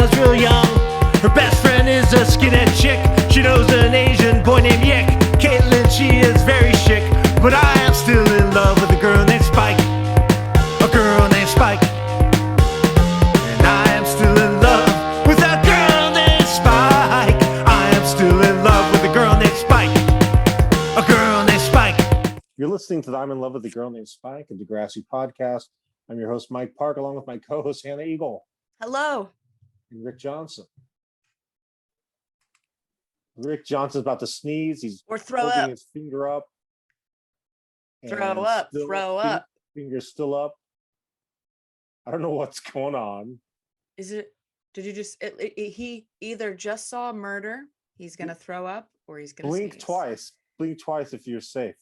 was real young. Her best friend is a skinhead chick. She knows an Asian boy named Yick. Caitlin, she is very chic, but I am still in love with a girl named Spike. A girl named Spike. And I am still in love with a girl named Spike. I am still in love with a girl named Spike. A girl named Spike. You're listening to the I'm in Love with a Girl Named Spike, a Degrassi podcast. I'm your host, Mike Park, along with my co-host, Hannah Eagle. Hello. And Rick Johnson. Rick Johnson's about to sneeze. He's Or throw holding up. his finger up. Throw up. Throw up. Finger's still up. I don't know what's going on. Is it? Did you just? He either just saw murder. He's gonna throw up, or he's gonna Blink sneeze. twice. Blink twice if you're safe.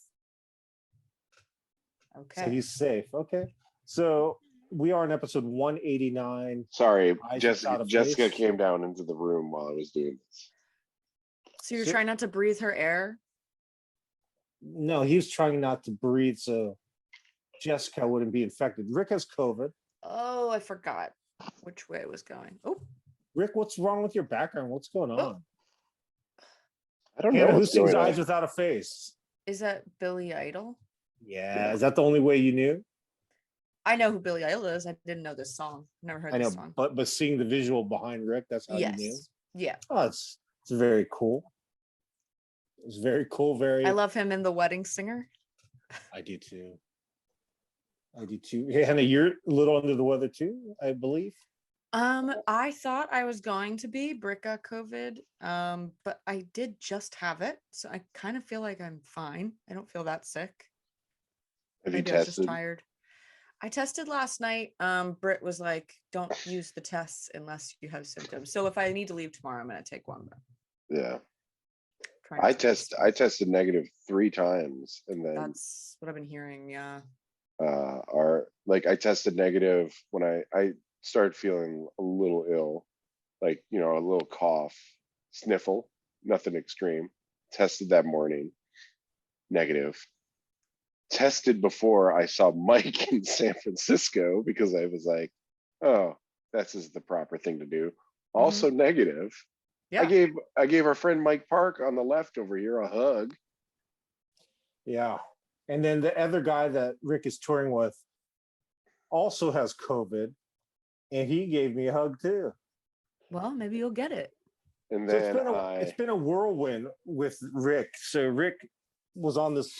Okay. So he's safe. Okay. So we are in episode 189. Sorry, Isaac's out of Jessica place. came down into the room while I was doing this. So you're So- trying not to breathe her air. No, he was trying not to breathe so Jessica wouldn't be infected. Rick has COVID. Oh, I forgot which way it was going. Oh, Rick, what's wrong with your background? What's going on? I don't know Hannah, who what's sings going Eyes on. Without a Face? is that Billy Idol? Yeah. Is that the only way you knew? I know who Billy Idol is. I didn't know this song. Never heard I know, this song. but seeing the visual behind Rick, that's how you knew. Yes. Yeah. Oh, it's very cool. It's very cool. Very. I love him in The Wedding Singer. I do too. I do too. Hey, Hannah, you're a little under the weather too, I believe. I thought I was going to be. Brick got COVID. But I did just have it. So I kind of feel like I'm fine. I don't feel that sick. Have you Maybe I was just tested? tired. I tested last night. Britt was like, don't use the tests unless you have symptoms. So if I need to leave tomorrow, I'm gonna take one. But Yeah. try not to get I tested negative 3 times, and then That's what I've been hearing. Yeah. I tested negative when I started feeling a little ill, like a little cough, sniffle, nothing extreme. Tested that morning, negative. Tested before I saw Mike in San Francisco because I was like, oh, this is the proper thing to do. Also negative. Yeah. I gave our friend Mike Park on the left over here a hug. Yeah. And then the other guy that Rick is touring with also has COVID, and he gave me a hug too. Well, maybe you'll get it. And So then it's been a whirlwind with Rick. So Rick was on this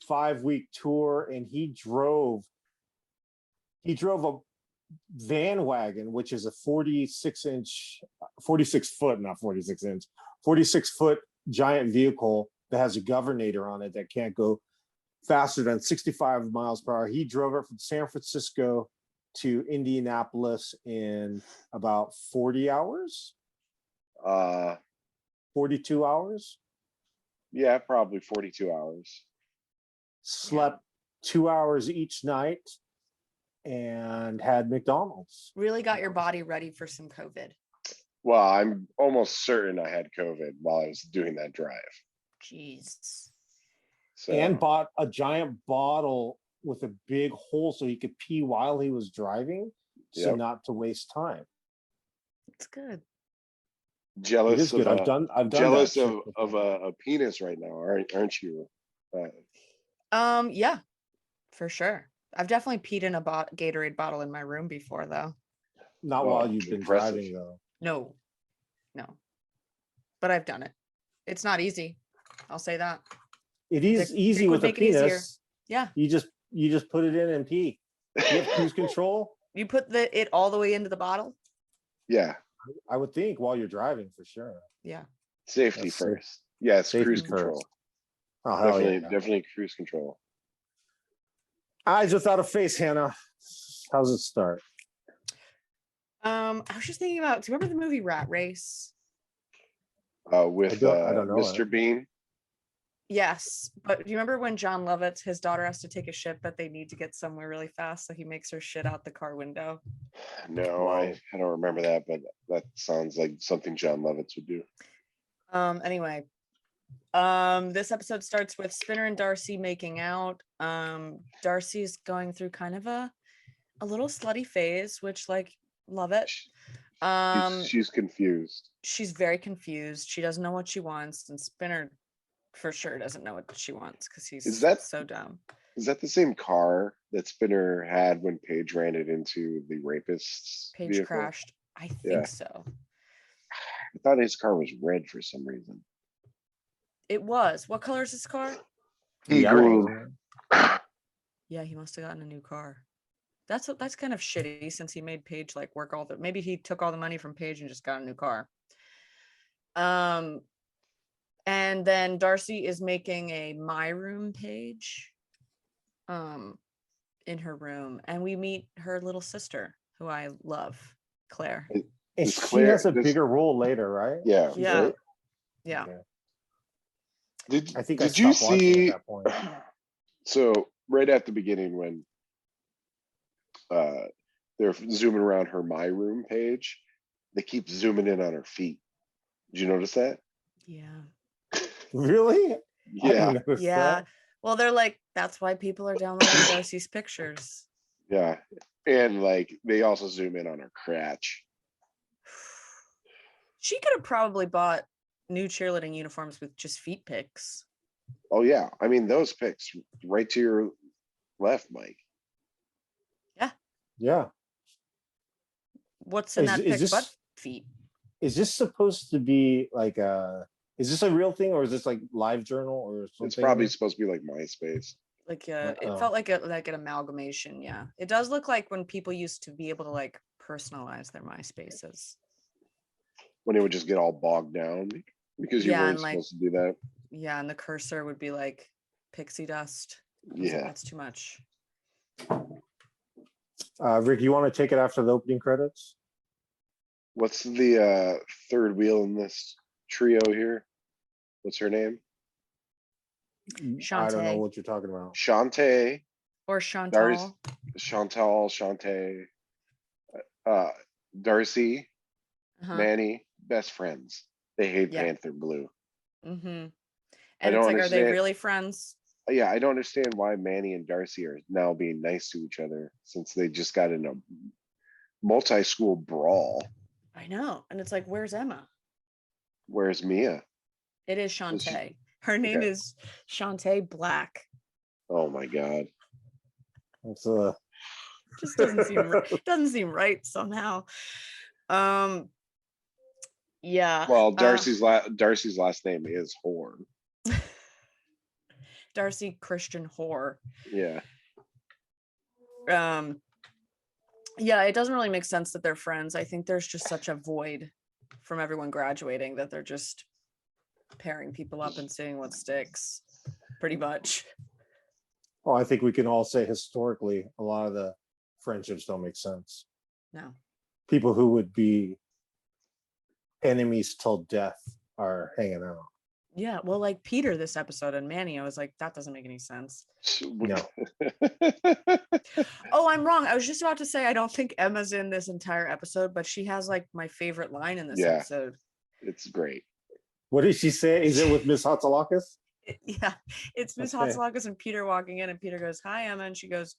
5-week tour, and he drove a van wagon, which is a 46 foot giant vehicle that has a governor on it that can't go faster than 65 miles per hour. He drove it from San Francisco to Indianapolis in about 40 hours, 42 hours. yeah, probably 42 hours. Slept 2 hours each night and had McDonald's. Really got your body ready for some COVID. Well, I'm almost certain I had COVID while I was doing that drive. Jeez. So And bought a giant bottle with a big hole so he could pee while he was driving, so Yep. not to waste time. It's good. It jealous is good. of I've done jealous that of, trick of before. a penis right now, aren't you? Yeah, for sure. I've definitely peed in a Gatorade bottle in my room before, though. Not Well, while you've been impressive. driving though. No. But I've done it. It's not easy. I'll say that. It is Dick easy would with a make it easier. penis. Yeah. You just put it in and pee. You have cruise control. You put it all the way into the bottle. Yeah, I would think while you're driving for sure. Yeah. safety That's safe. first. Yes, Safety cruise first. control. Oh, hell Definitely, yeah. definitely cruise control. Eyes Without a Face, Hannah. How's it start? I was just thinking about. Do you remember the movie Rat Race? With I don't know Mr. it. Bean. Yes, but do you remember when John Lovitz, his daughter has to take a shit, but they need to get somewhere really fast, so he makes her shit out the car window? No, I don't remember that, but that sounds like something John Lovitz would do. Anyway, this episode starts with Spinner and Darcy making out. Darcy's going through kind of a little slutty phase, which, like, love it. She's confused. She's very confused. She doesn't know what she wants, and Spinner for sure doesn't know what she wants because Is he's that so dumb. is that the same car that Spinner had when Paige ran it into the rapist's Paige vehicle? crashed. I Yeah. think so. I thought his car was red for some reason. It was. What color is this car? Pea Yellow, green. isn't it? Yeah, he must have gotten a new car. That's kind of shitty since he made Paige like work all the. Maybe he took all the money from Paige and just got a new car. And then Darcy is making a my room page, in her room, and we meet her little sister, who I love, Claire. And Does she Claire- has a does- bigger role later, right? Yeah. Yeah. Right? Yeah. Okay. Did I think I did you stopped watching see? at that point. So right at the beginning when they're zooming around her my room page, they keep zooming in on her feet. Did you notice that? Yeah. Really? I Yeah. didn't notice Yeah. that. Well, they're like, that's why people are downloading Darcy's pictures. Yeah. And like they also zoom in on her crotch. She could have probably bought new cheerleading uniforms with just feet pics. Oh yeah. I mean those pics right to your left, Mike. Yeah. What's in Is- that is pic this- but feet? Is this supposed to be like is this a real thing or is this like live journal or something? It's probably supposed to be like MySpace. Like Uh-oh. it felt like an amalgamation. Yeah, it does look like when people used to be able to like personalize their MySpaces. When it would just get all bogged down because you Yeah, weren't and, like, supposed to do that. Yeah, and the cursor would be like pixie dust. I was like, Yeah. that's too much. Rick, you want to take it after the opening credits? What's the third wheel in this trio here? What's her name? I don't know Shantae. what you're talking about. Shantae, Or Chantal. Shantae, Darcy, Uh-huh. Manny, best friends. They hate Yeah. Panther Blue. Mm-hmm. I And don't it's like, are they understand- really friends? Yeah, I don't understand why Manny and Darcy are now being nice to each other since they just got in a multi-school brawl. I know. And it's like, where's Emma? Where's Mia? It is she- Shantae. Her name Okay. is Shantae Black. Oh my God. It's Just doesn't seem right somehow. Yeah. Well, Darcy's last name is Horn. Darcy Christian whore. Yeah. Yeah, it doesn't really make sense that they're friends. I think there's just such a void from everyone graduating that they're just pairing people up and seeing what sticks, pretty much. I think we can all say historically a lot of the friendships don't make sense. No. People who would be enemies till death are hanging out. Yeah, well, like Peter this episode and Manny, I was like, that doesn't make any sense. No. Oh, I'm wrong. I was just about to say I don't think Emma's in this entire episode, but she has like my favorite line in this Yeah. episode. It's great. What did she say? Is it with Miss Hatzalakis? Yeah, it's Miss Okay. Hatzalakis and Peter walking in, and Peter goes, "Hi, Emma," and she goes,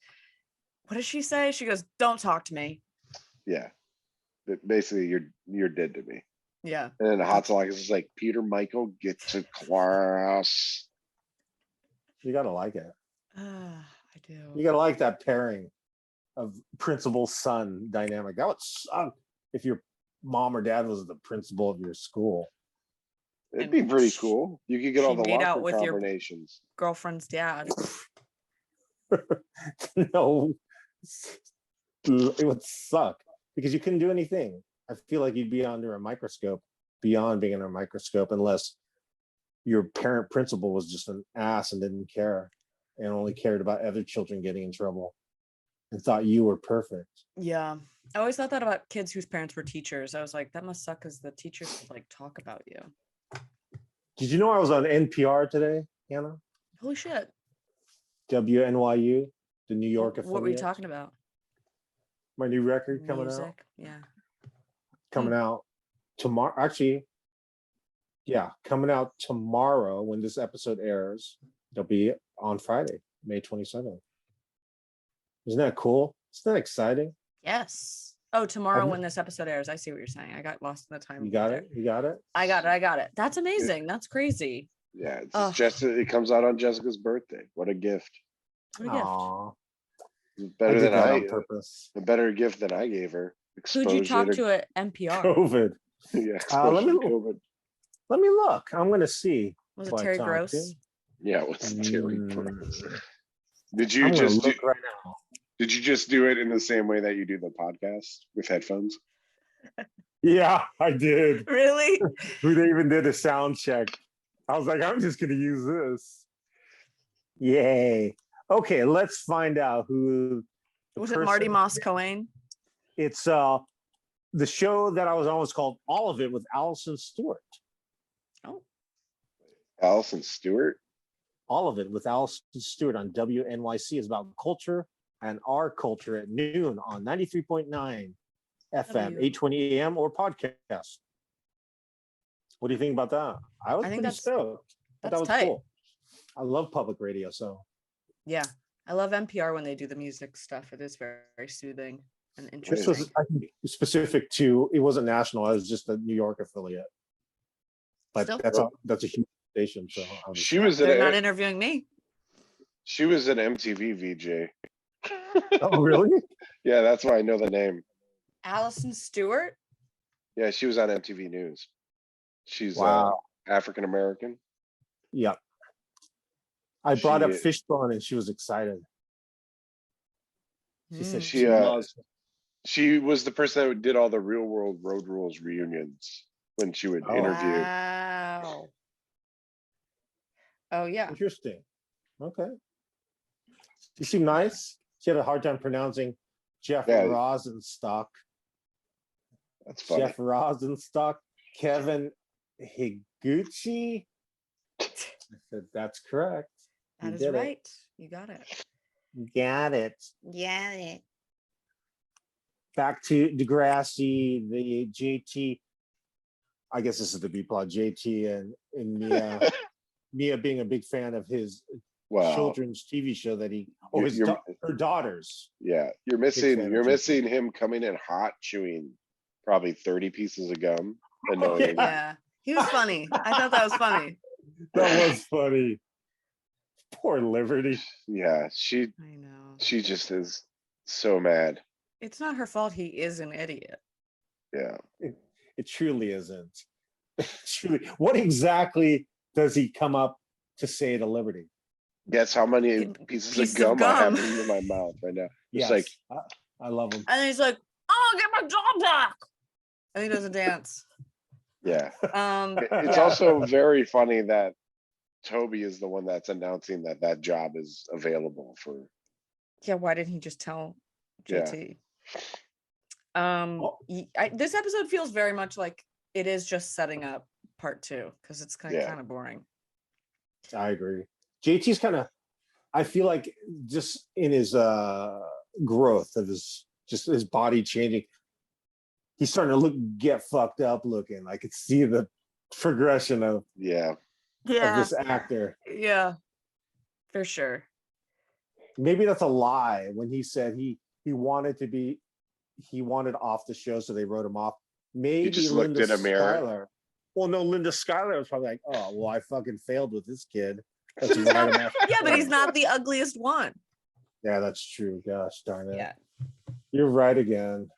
"What does she say?" She goes, "Don't talk to me." Yeah. But basically, you're dead to me. Yeah. And then the Hatzalakis is like, Peter Michael, get to class. You gotta like it. I do. You gotta like that pairing of principal son dynamic. That would suck if your mom or dad was the principal of your school. It'd And be pretty she- cool. You could get all she the made out locker with your- combinations. Girlfriend's dad. No, it would suck because you couldn't do anything. I feel like you'd be under a microscope beyond being under a microscope unless your parent principal was just an ass and didn't care and only cared about other children getting in trouble and thought you were perfect. Yeah. I always thought that about kids whose parents were teachers. I was like, that must suck because the teachers would, like talk about you. Did you know I was on NPR today, Hannah? Holy shit. WNYU, the New York What were you affiliate. talking about? My new record coming out. Music. Yeah. Coming out tomorrow. Actually, yeah, coming out tomorrow when this episode airs. They'll be on Friday, May 27th. Isn't that cool? Isn't that exciting? Yes. Oh, tomorrow I've- when this episode airs. I see what you're saying. I got lost in the time. You got it. You got it. I got it. That's amazing. That's crazy. Yeah, it's Ugh. it comes out on Jessica's birthday. What a gift. What a gift. Aw, Better did than that I on purpose. a better gift than I gave her. Who'd you talk Exposure to at NPR? COVID. Yeah, let exposure me- to COVID. Let me look. I'm gonna see. Was who it I Terry talked Gross? to. Yeah, it was Terry Mm, Gross. Did you I'm gonna just do, look right now. did you just do it in the same way that you do the podcast with headphones? Yeah, I did. Really? They even did a sound check. I was like, I'm just gonna use this. Yay. Okay, let's find out who the Was it Marty person- Moss Cohen? It's the show that I was on was called All of It with Allison Stewart. Oh, Allison Stewart? All of It with Allison Stewart on WNYC is about culture and our culture at noon on 93.9 FM, W. 8:20 AM or podcast. What do you think about that? I was I think pretty that's- stoked. I thought that's that was tight. cool. I love public radio, so yeah. I love NPR when they do the music stuff. It is very, very soothing and this interesting. was I think, specific to it wasn't national. It was just a New York affiliate. But Still. that's a huge station. So She was They're not an interviewing me. MTV VJ. oh really? Yeah, that's why I know the name. Allison Stewart? Yeah, she was on MTV News. She's Wow. African American. Yeah. I brought up She- Fishbone and she was excited. She said Mm. She, she loves She was the person that did all the Real World Road Rules reunions when she would Oh. interview. Wow. Oh yeah. interesting. Okay. She seemed nice. She had a hard time pronouncing Jeff Yeah. Rosenstock. That's funny. Jeff Rosenstock. Kevin Higuchi. I said, that's correct. That You is did it. right. You got it. Got it. Yeah. Back to Degrassi, the JT. I guess this is the B plot. JT and Mia. Mia being a big fan of his Wow. children's TV show that he, or his You're- her daughters. Yeah, you're fan of missing JT. him coming in hot, chewing probably 30 pieces of gum. And knowing Yeah. Yeah. He was funny. I thought that was funny. That was funny. Poor Liberty. yeah, I know. she just is so mad. It's not her fault he is an idiot. Yeah. It truly isn't. Truly. What exactly does he come up to say to Liberty? Guess how many It- pieces pieces of of gum I have gum. in my mouth right now? Yes. It's like, I love him. And then he's like, "Oh, get my job back." And he does a dance. yeah. It's Yeah. also very funny that Toby is the one that's announcing that job is available for. Yeah, why didn't he just tell Yeah. JT? Oh. This episode feels very much like it is just setting up part 2 because it's kind Yeah. of boring. I agree. JT's kind of, I feel like just in his growth of his body changing, he's starting to get fucked up looking. I could see the progression of Yeah. this actor. Yeah, for sure. Maybe that's a lie when he said he wanted off the show, so they wrote him off. Maybe just looked Linda in a mirror. Schuyler. Well, no, Linda Schuyler was probably like, "Oh, well, I fucking failed with this kid." Let's write him off the Yeah, but he's show." not the ugliest one. Yeah, that's true. Gosh darn it. Yeah. You're right again.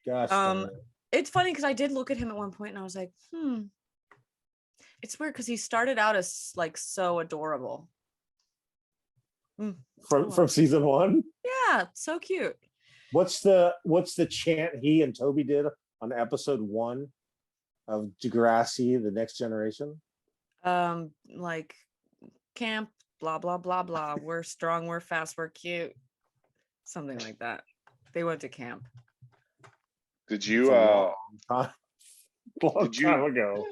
Gosh. darn Um, it. It's funny because I did look at him at one point and I was like, It's weird because he started out as like so adorable. From season 1. Yeah, so cute. What's the chant he and Toby did on episode 1 of Degrassi, The Next Generation? Like camp, blah blah blah blah. We're strong, we're fast, we're cute. Something like that. They went to camp. Did It's you a long Did you- time ago.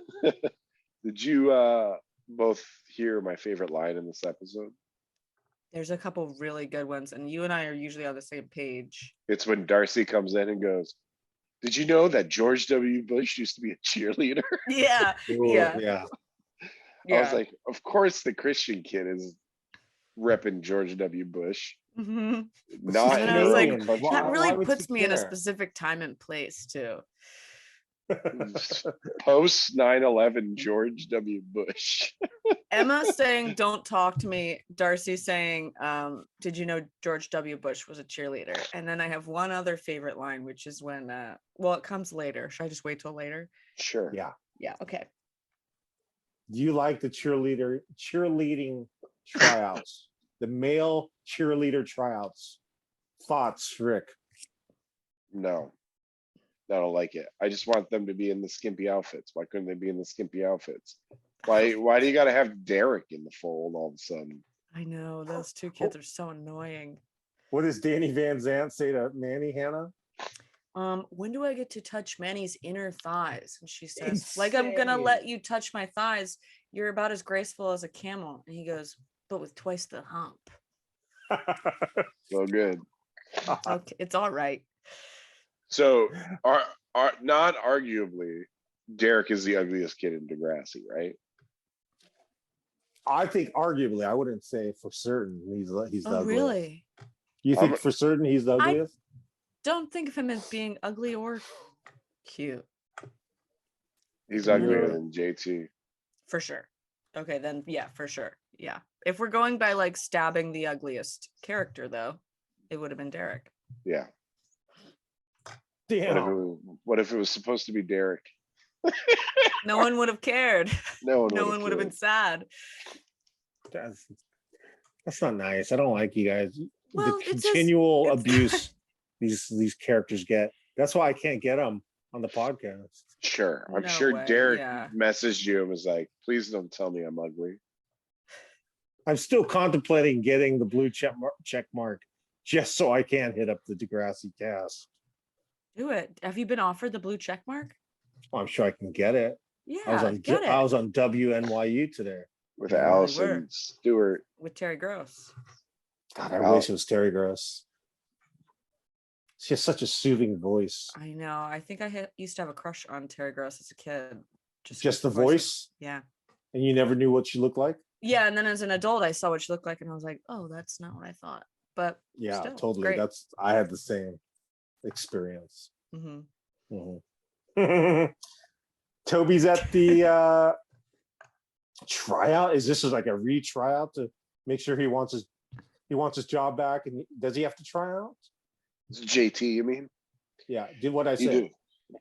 did you both hear my favorite line in this episode? There's a couple really good ones, and you and I are usually on the same page. It's when Darcy comes in and goes, "Did you know that George W. Bush used to be a cheerleader?" Yeah, Ooh, yeah. yeah. yeah. I was like, of course the Christian kid is repping George W. Bush. Mhm. Not And I was like, in country. that Why really would puts you me in a care? specific time and place too. Post 9/11 George W. Bush. Emma saying, "Don't talk to me." Darcy saying, "Did you know George W. Bush was a cheerleader?" And then I have one other favorite line, which is when, well, it comes later. Should I just wait till later? Sure. Yeah. Yeah. Okay. Do you like the cheerleading tryouts? The male cheerleader tryouts. Thoughts, Rick? No, I don't like it. I just want them to be in the skimpy outfits. Why couldn't they be in the skimpy outfits? Why do you gotta have Derek in the fold all of a sudden? I know those two kids are so annoying. What does Danny Van Zant say to Manny, Hannah? When do I get to touch Manny's inner thighs? And she says, like, I'm gonna Insane. let you touch my thighs. You're about as graceful as a camel. And he goes, but with twice the hump. So good. Okay, it's all right. So are not arguably Derek is the ugliest kid in Degrassi, right? I think arguably, I wouldn't say for certain he's the Oh, ugliest. really? You think for certain he's the ugliest? Don't think of him as being ugly or cute. He's Middle. uglier than JT. For sure. Okay, then yeah, for sure. Yeah. If we're going by like stabbing the ugliest character, though, it would have been Derek. Yeah. Damn. What if it was supposed to be Derek? No one would have cared. No No one would have been sad. That's not nice. I don't like you guys. Well, The it's just- continual it's- abuse these characters get. That's why I can't get them on the podcast. Sure. I'm No sure way, Derek yeah. messaged you and was like, please don't tell me I'm ugly. I'm still contemplating getting the blue check mark just so I can hit up the Degrassi cast. Do it. Have you been offered the blue check mark? Well, I'm sure I can get it. Yeah, get it. I was on WNYU today. With You really Allison were. Stewart. With Terry Gross. God, I wish it was Terry Gross. She has such a soothing voice. I know. I think I used to have a crush on Terry Gross as a kid. Just the was- voice? Yeah. And you never knew what she looked like? Yeah, and then as an adult, I saw what she looked like, and I was like, "Oh, that's not what I thought." But Yeah, still, totally. great. I had the same experience. hmm Mhm. Toby's at the tryout. Is this like a re-tryout to make sure he wants his job back? And does he have to try out? JT, you mean? Yeah, did what I You said. do.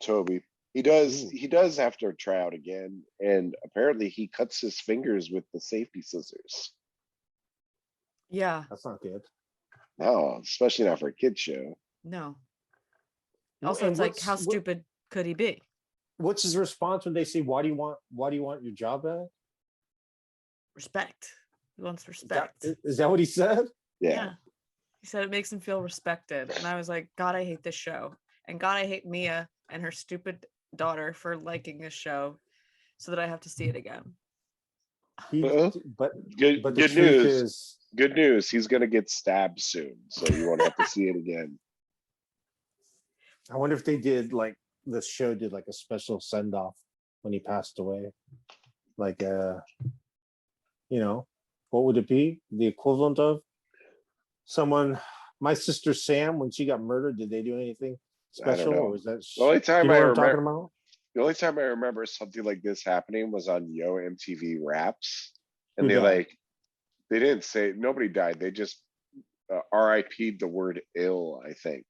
Toby. He does have to try out again. And apparently he cuts his fingers with the safety scissors. Yeah. That's not good. No, especially not for a kid show. No. Well, Also, and it's like, how what- stupid could he be? What's his response when they say, "Why do you want your job back?" Respect. He wants Is that, respect. is that what he said? Yeah. He said it makes him feel respected. And I was like, God, I hate this show. And God, I hate Mia and her stupid daughter for liking this show so that I have to see it again. He, Uh-oh. but Good but the good truth news. is, Good news. He's gonna get stabbed soon, so you won't have to see it again. I wonder if they did like the show did like a special send off when he passed away. Like what would it be? The equivalent of someone my sister Sam when she got murdered, did they do anything I don't special know. or was that The only you time know I what I'm talking remember about? the only time I remember something like this happening was on Yo MTV Raps. And Who they died? they didn't say nobody died. They just RIP'd the word ill, I think.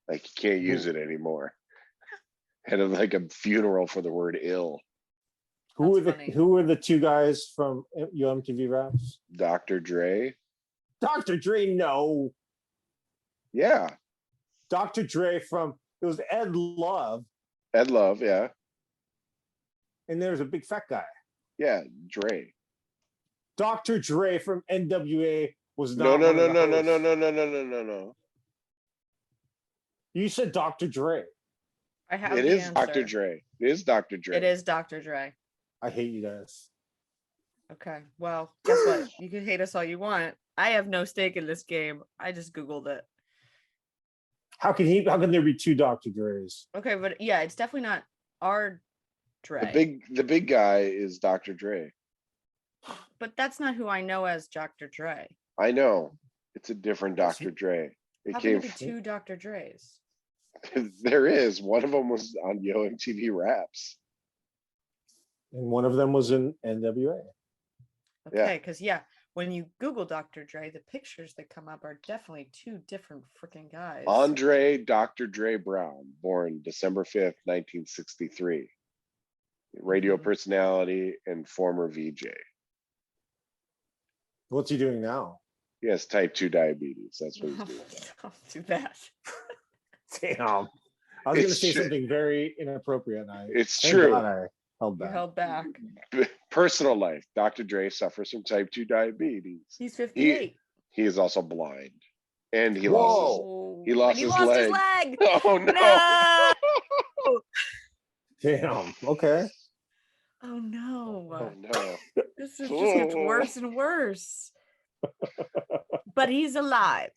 Like you can't use Ooh. it anymore. Had like a funeral for the word ill. That's funny. Who were the two guys from UMTV Raps? Dr. Dre. Dr. Dre, no. Yeah. Dr. Dre from it was Ed Love, Ed Love, yeah. and there was a big fat guy. Yeah, Dre. Dr. Dre from NWA was No, not no, one no, of the no, no, hosts. no, no, no, no, no, no, no. You said Dr. Dre. I have It the is answer. Dr. Dre. It is Dr. Dre. It is Dr. Dre. I hate you guys. Okay. Well, guess what? You can hate us all you want. I have no stake in this game. I just Googled it. How can there be two Dr. Dre's? Okay, but yeah, it's definitely not our Dre. The big guy is Dr. Dre. But that's not who I know as Dr. Dre. I know. It's a different Yes, Dr. Dre. It How came can there be two Dr. Dre's? there is. One of them was on Yo MTV Raps. and one of them was in NWA. Yeah. Okay, because yeah, when you Google Dr. Dre, the pictures that come up are definitely two different freaking guys. Andre Dr. Dre Brown, born December 5th, 1963. Radio Mhm. personality and former VJ. What's he doing now? He has type 2 diabetes. That's what he's doing. Don't do that. Damn. I was going to It's say true. something very inappropriate. And It's thank true. God I held You back. held back. Personal life. Dr. Dre suffers from type 2 diabetes. He's 58. He is also blind. And he Whoa. lost Oh, he lost and he his lost his leg. leg. Oh no. No. Damn. Okay. Oh no. Oh no. This is just gets worse and worse. But he's alive.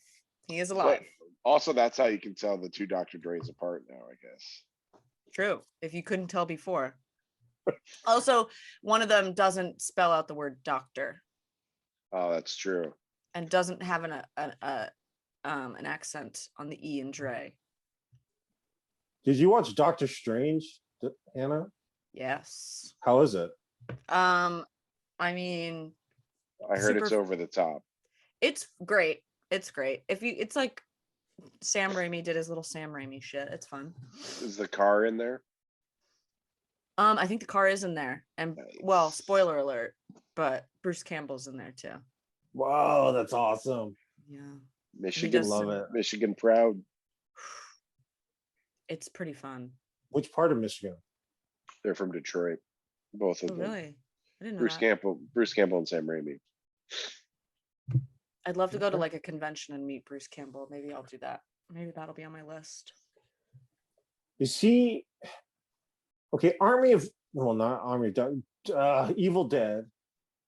He is alive. Also, that's how you can tell the two Dr. Dre's apart now, I guess. True. If you couldn't tell before. Also, one of them doesn't spell out the word doctor Oh, that's true. and doesn't have an accent on the E in Dre. Did you watch Doctor Strange, Hannah? Yes. How is it? I mean, I heard it's Super- over the top. it's great. It's great. It's like Sam Raimi did his little Sam Raimi shit. It's fun. Is the car in there? I think the car is in there, and well, Nice. spoiler alert, but Bruce Campbell's in there too. Wow, that's awesome. Yeah, Michigan, does Love it. Michigan proud. it's pretty fun. Which part of Michigan? They're from Detroit, both of Oh, them. really? I didn't know Bruce that. Campbell, and Sam Raimi. I'd love to go to Okay. like a convention and meet Bruce Campbell. Maybe I'll do that. Maybe that'll be on my list. Is he okay? Not Army of Evil Dead.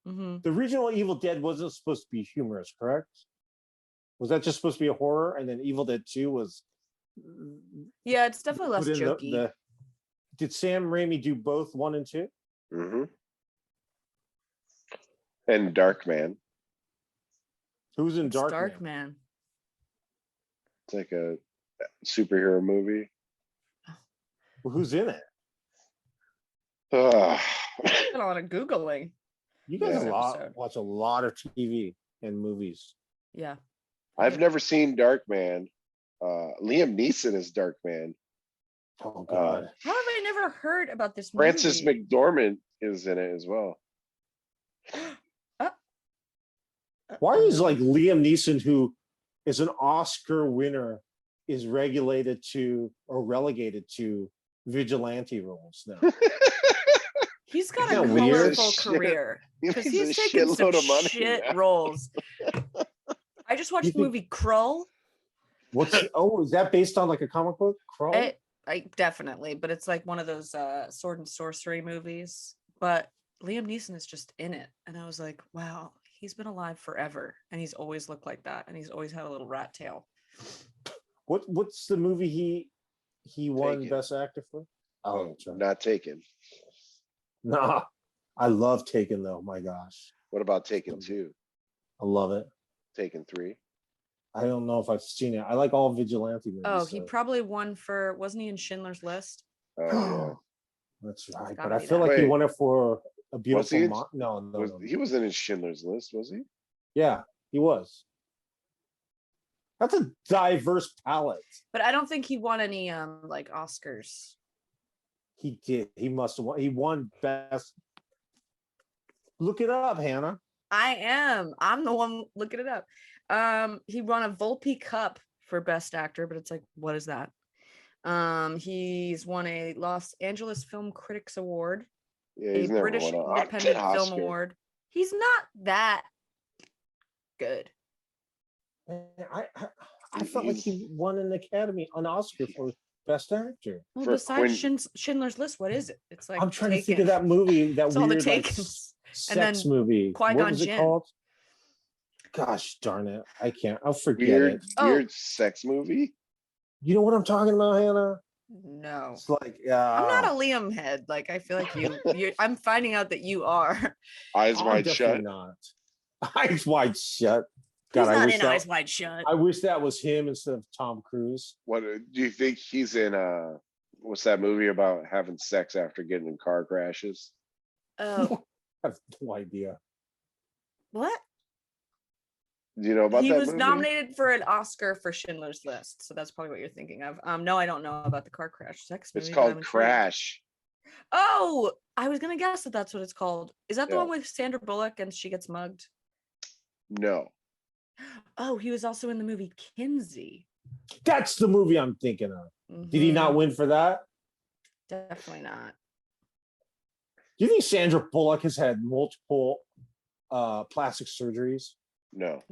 Hmm. The original Evil Dead wasn't supposed to be humorous, correct? Was that just supposed to be a horror? And then Evil Dead 2 was Yeah, it's definitely less put in jokey. Did Sam Raimi do both 1 and 2? Mm-hmm. And Darkman. Who's in It's Dark? Dark Man. It's like a superhero movie. Who's in it? Ugh. Got a lot of Googling. You guys Yeah. watch a lot of TV and movies. Yeah. I've never seen Darkman. Liam Neeson is Darkman. Oh God. How have I never heard about this movie? Frances McDormand is in it as well. Why is like Liam Neeson, who is an Oscar winner, is regulated to or relegated to vigilante roles now? He's got a Isn't that weird? colorful Shit. career He because makes a he's taken some shitload of money shit now. roles. I just watched You the think- movie Krull. Is that based on like a comic book? Crawl? I definitely, but it's like one of those sword and sorcery movies. But Liam Neeson is just in it, and I was like, wow, he's been alive forever, and he's always looked like that, and he's always had a little rat tail. What's the movie he won Taken. Best Actor for? Oh, that's right. Not Taken. Nah, I love Taken though. My gosh, What about Taken 2? I love it. Taken 3? I don't know if I've seen it. I like all vigilante movies. Oh, he so- probably won for, wasn't he in Schindler's List? Oh, That's right. It's But gotta I be feel that. like he Wait. won it for a Was beautiful. he in- No, yeah. no. He wasn't in Schindler's List, was he? Yeah, he was. That's a diverse palette. But I don't think he won any like Oscars. He did. He must have won. He won best. Look it up, Hannah. I am. I'm the one looking it up. He won a Volpe Cup for Best Actor, but it's like, what is that? He's won a Los Angeles Film Critics Award, Yeah, a he's never British won an Independent Film Oscar. Award. He's not that good. Man, I felt like he won an Oscar for best actor. Well, For besides Quinn- Schindler's List, what is it? It's like I'm trying to think Taken. of that movie, that It's all the weird like, Takens. And sex then movie. Qui-Gon What was it Jinn. called? Gosh darn it! I can't. I'll forget Weird, it. Oh. weird sex movie. You know what I'm talking about, Hannah? No. It's like I'm not a Liam head. Like I feel like you I'm finding out that you are. Eyes I'm Wide definitely Shut. not. Eyes wide shut. God, He's I not wish in that, Eyes Wide Shut. I wish that was him instead of Tom Cruise. What do you think he's in? What's that movie about having sex after getting in car crashes? Oh, I have no idea. what? Do you know about He that was movie? nominated for an Oscar for Schindler's List, so that's probably what you're thinking of. No, I don't know about the car crash sex movie. It's but I'm called intrigued. Crash. Oh, I was gonna guess that that's what it's called. Is that the Yeah. one with Sandra Bullock and she gets mugged? No. Oh, he was also in the movie Kinsey. That's the movie I'm thinking of. Did he not Mhm. win for that? Definitely not. Do you think Sandra Bullock has had multiple plastic surgeries? No.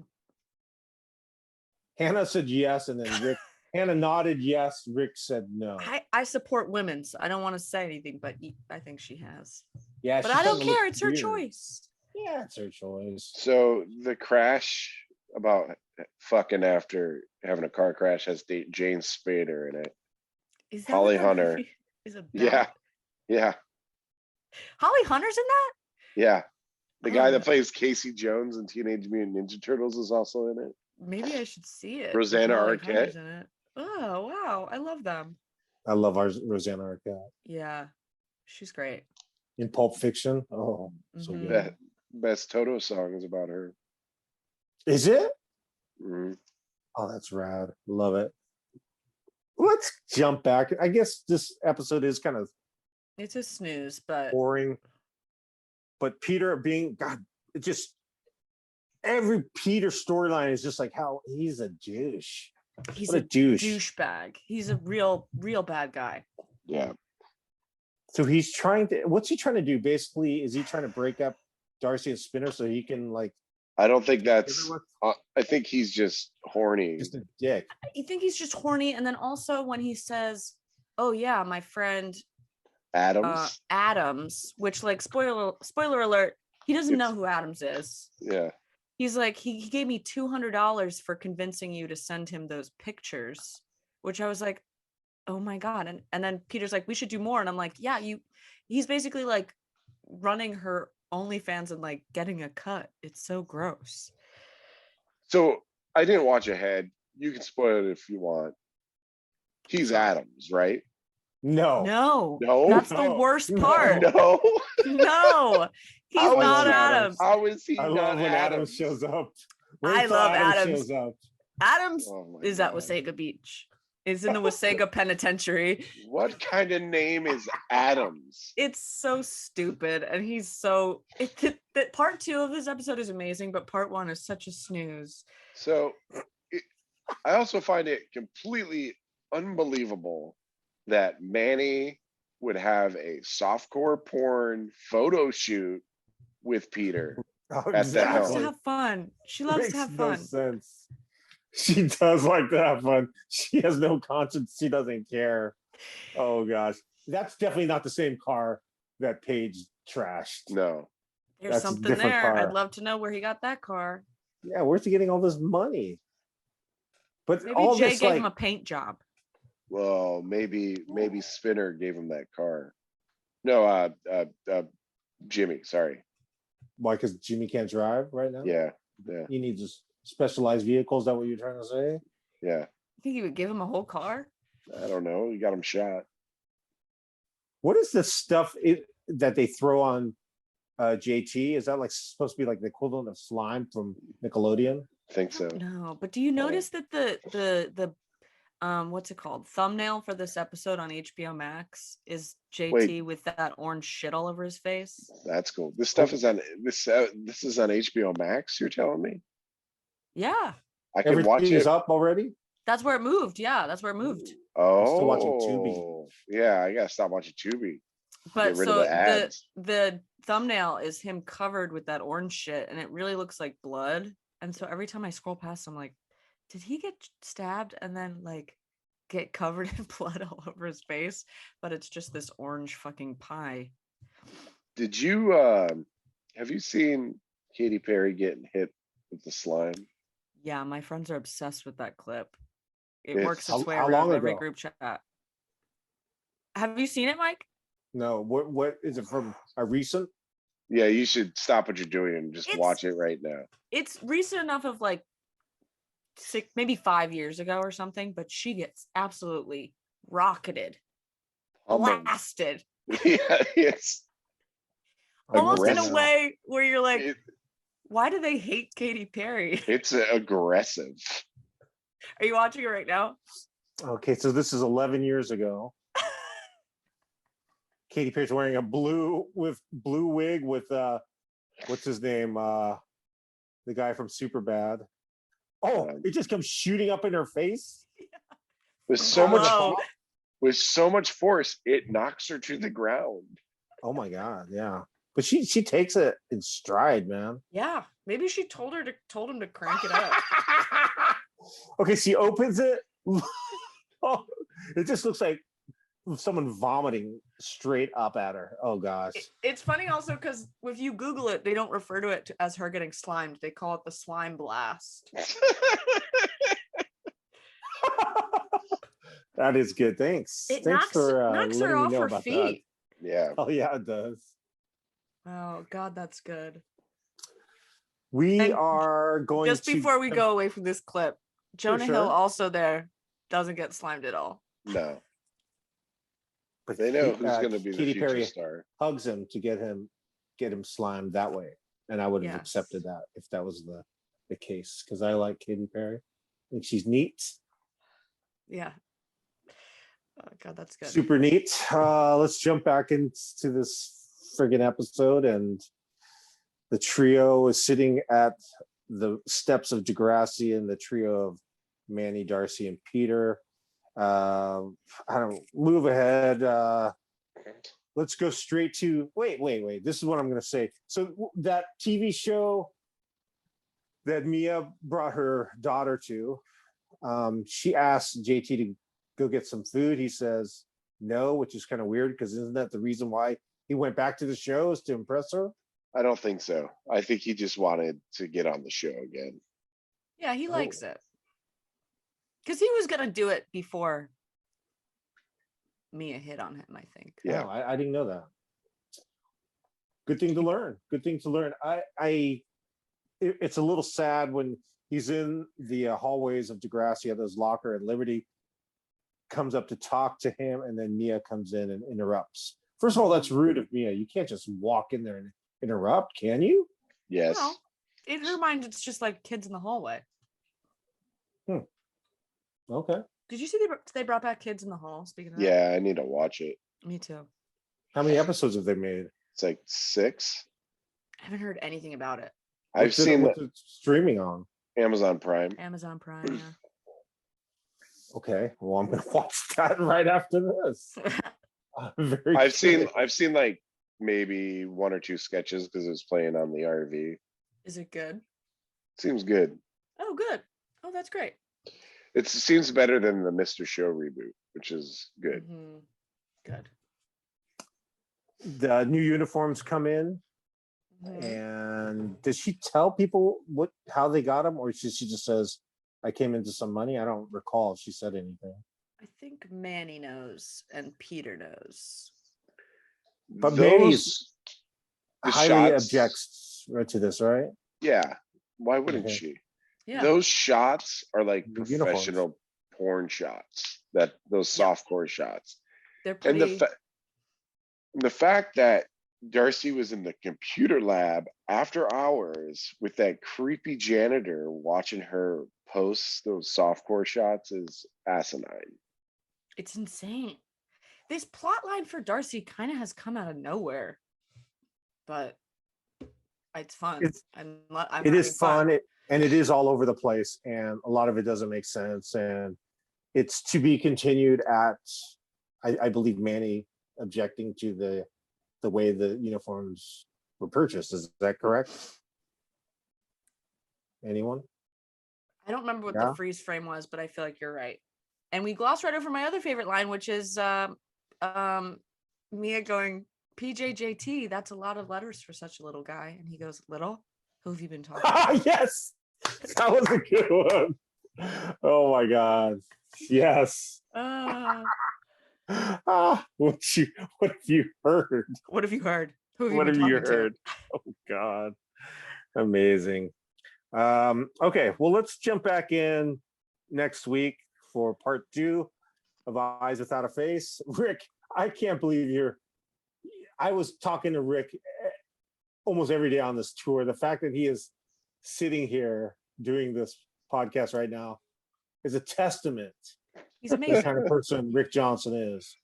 Hannah said yes, and then Rick. Hannah nodded yes. Rick said no. I support women, so I don't want to say anything, but I think she has. Yeah, But she's I don't starting to look care. It's her weird. choice. Yeah, it's her choice. So the Crash about fucking after having a car crash has Jane Spader in it. Is that Holly what that Hunter. movie is about? Yeah. Yeah. Holly Hunter's in that? Yeah. The guy Oh, that plays Casey Jones in Teenage Mutant Ninja Turtles is also in it. maybe I should see it. if Rosanna Holly Arquette. Hunter's in it. Oh, wow. I love them. I love our Rosanna Arquette Yeah. She's great. in Pulp Fiction. Oh, so Mhm. good. That best Toto song is about her. Is it? Mhm. Oh, that's rad. Love it. Let's jump back. I guess this episode is kind of It's a snooze, but boring. But Peter being God, it just every Peter storyline is just like how he's a douche. he's What a douche. douchebag. He's a real bad guy. Yeah. So he's trying to. What's he trying to do? Basically, is he trying to break up Darcy and Spinner so he can like I don't think that's. everyone I think he's just horny. just a dick? I think he's just horny. And then also when he says, "Oh yeah, my friend Adams. Adams," which like spoiler alert, he doesn't know It's- who Adams is. Yeah. He's like, he gave me $200 for convincing you to send him those pictures, which I was like, oh my God. And then Peter's like, we should do more. And I'm like, yeah, he's basically like running her OnlyFans and like getting a cut. It's so gross. So I didn't watch ahead. You can spoil it if you want. He's Adams, right? No. No, No. that's the No. worst No. part. No. No, he's How is not he Adams. How is he I not love when Adams Adams? shows up. I till love Adams. shows up. Adams Oh my is at God. Wasaga Beach. Is in the Wasaga Penitentiary. What kind of name is Adams? It's so stupid, and he's so. That part 2 of this episode is amazing, but part 1 is such a snooze. So I also find it completely unbelievable that Manny would have a softcore porn photo shoot with Peter. Oh, At She the loves to helm. have fun. She loves Makes to have no fun. sense. She does like to have fun. She has no conscience. She doesn't care. Oh gosh, that's definitely not the same car that Paige trashed. No. There's That's a something different there. car. I'd love to know where he got that car. Yeah, where's he getting all this money? But Maybe all Jay this gave like him a paint job. Well, maybe Spinner gave him that car. No, Jimmy, sorry. why? Because Jimmy can't drive right now. Yeah, yeah, He needs a specialized vehicle. Is that what you're trying to say? yeah. You think he would give him a whole car? I don't know. You got him shot. What is the stuff that they throw on JT? Is that like supposed to be like the equivalent of slime from Nickelodeon? I think so. No, but do you notice that the what's it called, thumbnail for this episode on HBO Max is JT with that orange shit all over his face? That's cool. This stuff is on this is on HBO Max, you're telling me? Yeah, I can Everything watch is it. up already. that's where it moved. Yeah, that's where it moved. still watching Tubi. Oh, yeah, I gotta stop watching Tubi. But rid of so the ads. the thumbnail is him covered with that orange shit, and it really looks like blood. And so every time I scroll past, I'm like, did he get stabbed and then like get covered in blood all over his face? But it's just this orange fucking pie. Did you have you seen Katy Perry getting hit with the slime? Yeah, my friends are obsessed with that clip. It It's- works its way how around long every ago? group chat. Have you seen it, Mike? No, what is it from a recent? Yeah, you should stop what you're doing and just It's- watch it right now. It's recent enough of like maybe 5 years ago or something, but she gets absolutely rocketed, Pummeled. blasted, Yeah, it's almost in a aggressive. way where you're like, It- why do they hate Katy Perry? It's aggressive. Are you watching it right now? Okay, so this is 11 years ago. Katy Perry's wearing a blue wig with what's his name? The guy from Superbad. Oh, it just comes shooting up in her face. With so much Hello. with so much force, it knocks her to the ground. Oh my god, yeah. But she takes it in stride, man. Yeah, maybe she told him to crank it up. Okay, she opens it. Oh, it just looks like someone vomiting straight up at her. Oh gosh. It's funny also because if you Google it, they don't refer to it as her getting slimed. They call it the slime blast. That is good. Thanks. It Thanks for knocks her letting me off know her about feet. Yeah. that. Oh yeah, it does. Oh God, that's good. We And are going Just to before we go away from this clip, Jonah Hill sure. also there doesn't get slimed at all. No. but They know he- who's going to be the Katy future Perry star. hugs him to get him slimed that way, and I would have Yes. accepted that if that was the case, because I like Katy Perry. I think she's neat, Yeah. Oh God, that's good. super neat. Let's jump back into this friggin' episode, and the trio is sitting at the steps of Degrassi, and the trio of Manny, Darcy, and Peter. I don't move ahead. Let's go straight to wait. This is what I'm going to say. So that TV show that Mia brought her daughter to, she asked JT to go get some food. He says no, which is kind of weird because isn't that the reason why he went back to the show, is to impress her? I don't think so. I think he just wanted to get on the show again. Yeah, he Oh. likes it. Because he was gonna do it before Mia hit on him, I think. Yeah. No, I didn't know that. Good thing to learn. Good thing to learn. It's a little sad when he's in the hallways of Degrassi at his locker, and Liberty comes up to talk to him, and then Mia comes in and interrupts. First of all, that's rude of Mia. You can't just walk in there and interrupt, can you? Yes. Well, in her mind, it's just like kids in the hallway. Okay. Did you see they brought back Kids in the Hall? Speaking of that, Yeah, I need to watch it. me too. How many episodes have they made? It's like 6. I haven't heard anything about it. I've seen what's it streaming on. Amazon Prime. Amazon Prime. Yeah. Okay. Well, I'm gonna watch that right after this. I'm very I've curious. seen like maybe 1 or 2 sketches because it was playing on the RV. Is it good? Seems good. Oh, good. Oh, that's great. It seems better than the Mr. Show reboot, which is good. Mhm. Good. The new uniforms come in, Mhm. and does she tell people how they got them, or she just says, "I came into some money"? I don't recall if she said anything. I think Manny knows and Peter knows. But Manny's the highly shots- objects to this, right? Yeah. Why wouldn't Okay. she? Yeah. Those shots are like The uniforms. professional porn shots. Those softcore shots. They're And pretty. the fact that Darcy was in the computer lab after hours with that creepy janitor watching her post those softcore shots is asinine. It's insane. This plot line for Darcy kind of has come out of nowhere, but it's fun. I'm It is having fun, and it is all over the place, and a lot of it doesn't make sense, and it's to be continued at, I believe, Manny objecting to the way the uniforms were purchased. Is that correct? Anyone? I don't remember what Yeah. the freeze frame was, but I feel like you're right. And we glossed right over my other favorite line, which is Mia going, "PJJT, that's a lot of letters for such a little guy." And he goes, "Little? Who have you been talking to?" Yes, that was a good one. Oh my god, yes. What have you heard? What have you heard? Who have you What been have you talking to? heard? Oh god, amazing. Okay, well, let's jump back in next week for part 2 of Eyes Without a Face. Rick, I can't believe I was talking to Rick almost every day on this tour. The fact that he is sitting here doing this podcast right now is a testament He's to the amazing. kind of person Rick Johnson is.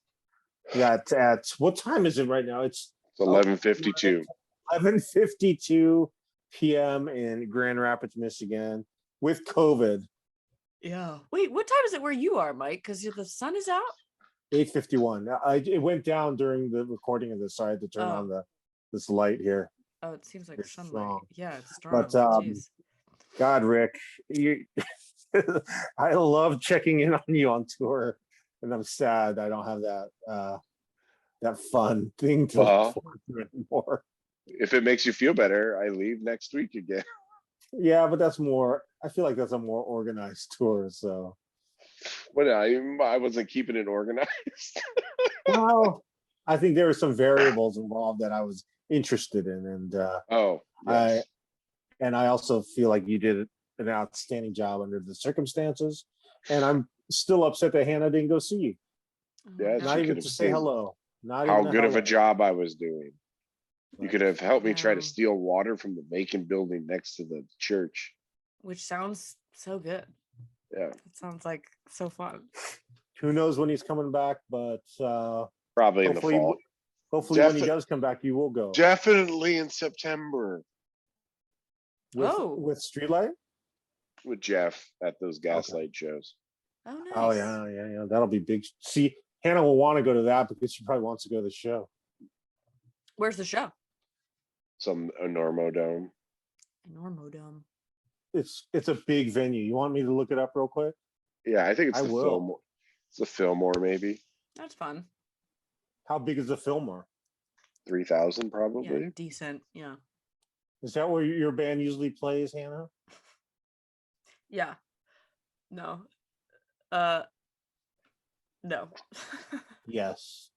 That at what time is it right now? It's It's 11:52. 11:52 p.m. in Grand Rapids, Michigan, with COVID. Yeah. Wait, what time is it where you are, Mike? Because the sun is out. 8:51. It went down during the recording of this, so I had to turn on this light here. Oh, it seems like It's sunlight. strong. Yeah, it's strong. But Jeez. God, Rick, I love checking in on you on tour, and I'm sad I don't have that fun thing to Well, look forward to anymore. If it makes you feel better, I leave next week again. Yeah, but I feel like that's a more organized tour. So, What I wasn't keeping it organized. well, I think there were some variables involved that I was interested in, and Oh, yes. I also feel like you did an outstanding job under the circumstances. And I'm still upset that Hannah didn't go see you. Oh, Yeah, no. Not she even could have to say seen hello. Not how even good of a hello. job I was doing. You But could have helped me try to Wow. steal water from the vacant building next to the church. Which sounds so good. Yeah, It sounds like so fun. who knows when he's coming back? But probably in the hopefully, fall. hopefully when he does come back, you will go Definitely in September with Streetlight. with Jeff at those gaslight shows. Oh, nice. Oh yeah. That'll be big. See, Hannah will want to go to that because she probably wants to go to the show. Where's the show? Some Enormodome. Normodome. It's a big venue. You want me to look it up real quick? Yeah, I think it's I the will. Fillmore. It's the Fillmore, maybe That's fun. How big is the Fillmore? 3,000, Yeah, probably. decent. Yeah. Is that where your band usually plays, Hannah? Yeah. No. No. Yes.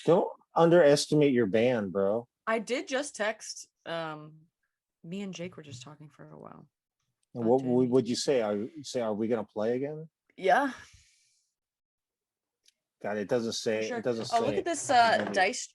Don't underestimate your band, bro. I did just text. Me and Jake were just talking for a while. And Not what doing would you say? Are we gonna play again? Yeah. God, it doesn't say. Sure. It doesn't Oh, say. look at this Maybe. dice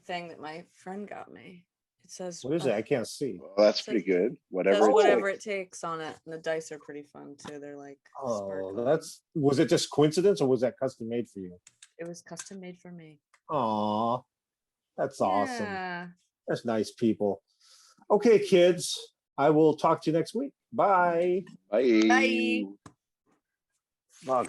thing that my friend got me. It says What is it? I can't see. Well, that's Says- pretty good. says Whatever. whatever It takes. it takes on it. And the dice are pretty fun too. They're like Oh, sparkly. was it just coincidence or was that custom made for you? It was custom made for me. Aw, that's awesome. Yeah. That's nice people. Okay, kids. I will talk to you next week. Bye. Bye. Bye. Oh,